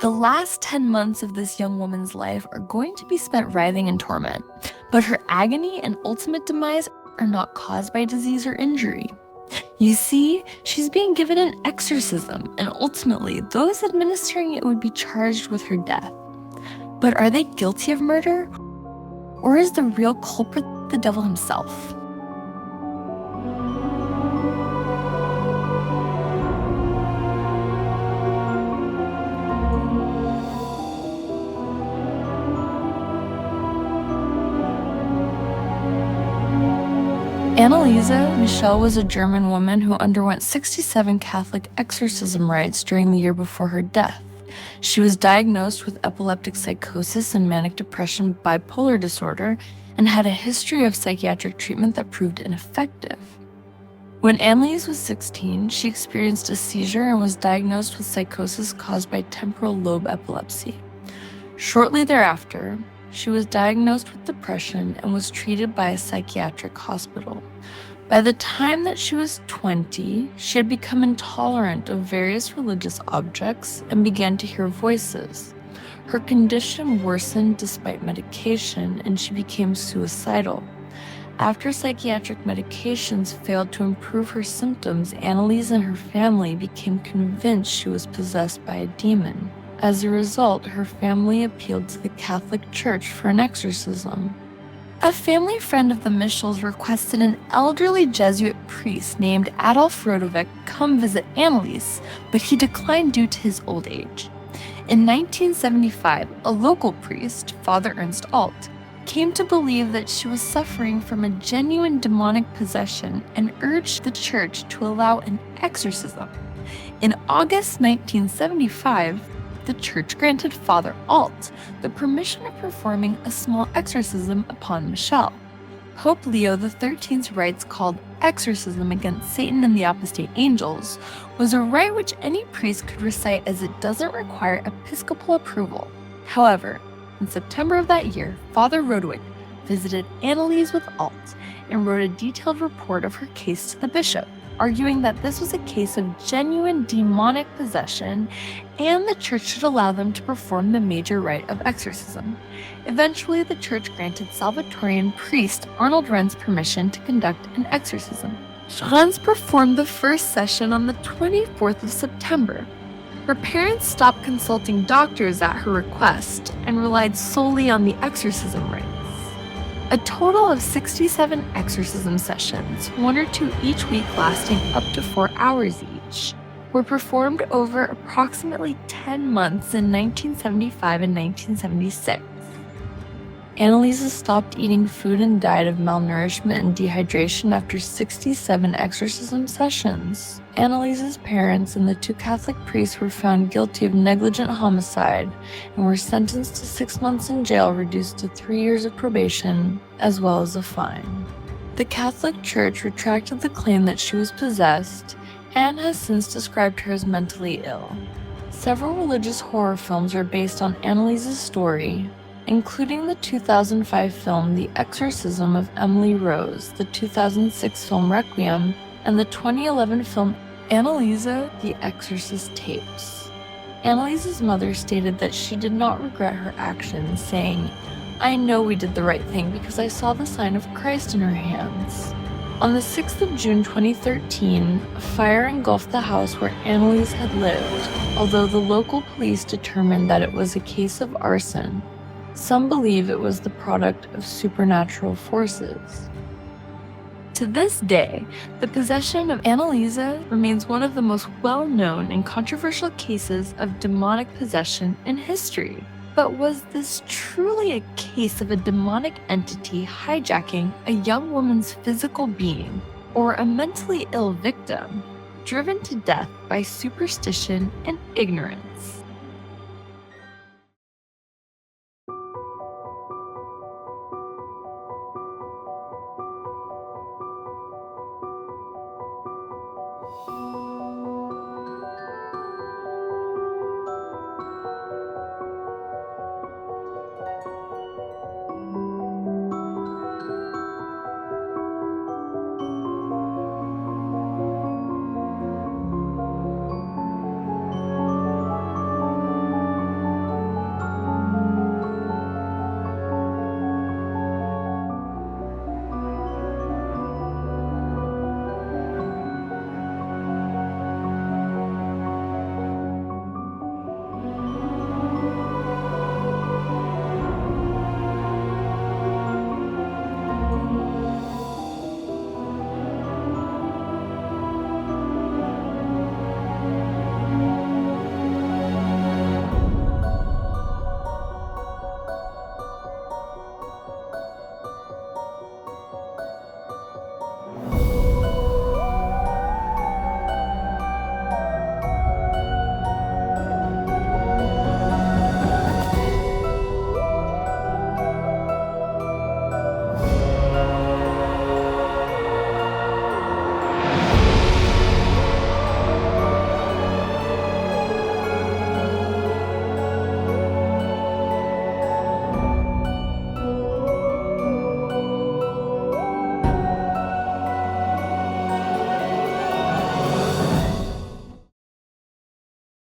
The last 10 months of this young woman's life are going to be spent writhing in torment, but her agony and ultimate demise are not caused by disease or injury. You see, she's being given an exorcism, and ultimately, those administering it would be charged with her death. But are they guilty of murder? Or is the real culprit the devil himself? Anneliese Michel was a German woman who underwent 67 Catholic exorcism rites during the year before her death. She was diagnosed with epileptic psychosis and manic depression bipolar disorder and had a history of psychiatric treatment that proved ineffective. When Anneliese was 16, she experienced a seizure and was diagnosed with psychosis caused by temporal lobe epilepsy. Shortly thereafter, she was diagnosed with depression and was treated by a psychiatric hospital. By the time that she was 20, she had become intolerant of various religious objects and began to hear voices. Her condition worsened despite medication, and she became suicidal. After psychiatric medications failed to improve her symptoms, Anneliese and her family became convinced she was possessed by a demon. As a result, her family appealed to the Catholic Church for an exorcism. A family friend of the Michels requested an elderly Jesuit priest named Adolf Rodovik come visit Anneliese, but he declined due to his old age. In 1975, a local priest, Father Ernst Alt, came to believe that she was suffering from a genuine demonic possession and urged the church to allow an exorcism. In August 1975, the church granted Father Alt the permission of performing a small exorcism upon Michel. Pope Leo XIII's rites called Exorcism against Satan and the Apostate Angels was a rite which any priest could recite as it doesn't require episcopal approval. However, in September of that year, Father Rodowik visited Anneliese with Alt and wrote a detailed report of her case to the bishop, arguing that this was a case of genuine demonic possession and the church should allow them to perform the major rite of exorcism. Eventually, the church granted Salvatorian priest Arnold Renz permission to conduct an exorcism. Renz performed the first session on the 24th of September. Her parents stopped consulting doctors at her request and relied solely on the exorcism rites. A total of 67 exorcism sessions, 1 or 2 each week lasting up to 4 hours each, were performed over approximately 10 months in 1975 and 1976. Anneliese stopped eating food and died of malnourishment and dehydration after 67 exorcism sessions. Anneliese's parents and the 2 Catholic priests were found guilty of negligent homicide and were sentenced to 6 months in jail, reduced to 3 years of probation, as well as a fine. The Catholic Church retracted the claim that she was possessed and has since described her as mentally ill. Several religious horror films are based on Anneliese's story, including the 2005 film The Exorcism of Emily Rose, the 2006 film Requiem, and the 2011 film Anneliese, The Exorcist Tapes. Anneliese's mother stated that she did not regret her actions, saying, "I know we did the right thing because I saw the sign of Christ in her hands." On the 6th of June 2013, a fire engulfed the house where Anneliese had lived, although the local police determined that it was a case of arson. Some believe it was the product of supernatural forces. To this day, the possession of Anneliese remains one of the most well-known and controversial cases of demonic possession in history. But was this truly a case of a demonic entity hijacking a young woman's physical being, or a mentally ill victim driven to death by superstition and ignorance?